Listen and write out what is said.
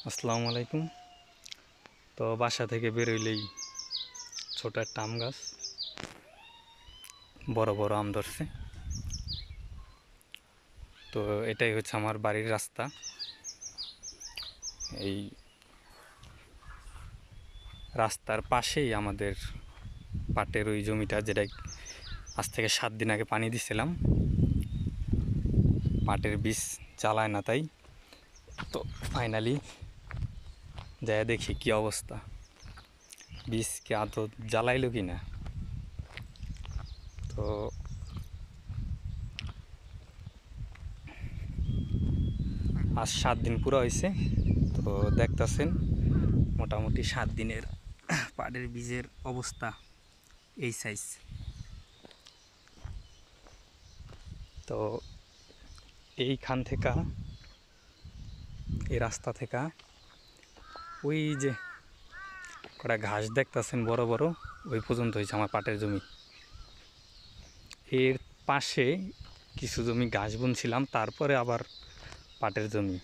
আসসালামু আলাইকুম। তো বাসা থেকে বেরোইলেই ছোট একটা আম গাছ, বড় বড় আম ধরছে। তো এটাই হচ্ছে আমার বাড়ির রাস্তা। এই রাস্তার পাশেই আমাদের পাটের ওই জমিটা, যেটা আজ থেকে 7 দিন আগে পানি দিছিলাম। পাটের বীজ জ্বালায় না, তাই তো ফাইনালি যাই দেখি কি অবস্থা, বীজ কি আদৌ জ্বালাইলো কি না। তো আজ 7 দিন পুরো হয়েছে। তো দেখতেছেন মোটামুটি 7 দিনের পাটের বীজের অবস্থা এই সাইজ। তো এইখান থেকে, এই রাস্তা থেকে ওই যে কটা ঘাস দেখতেছেন বড় বড়, ওই পর্যন্ত হয়েছে আমার পাটের জমি। এর পাশে কিছু জমি ঘাস বুনছিলাম, তারপরে আবার পাটের জমি।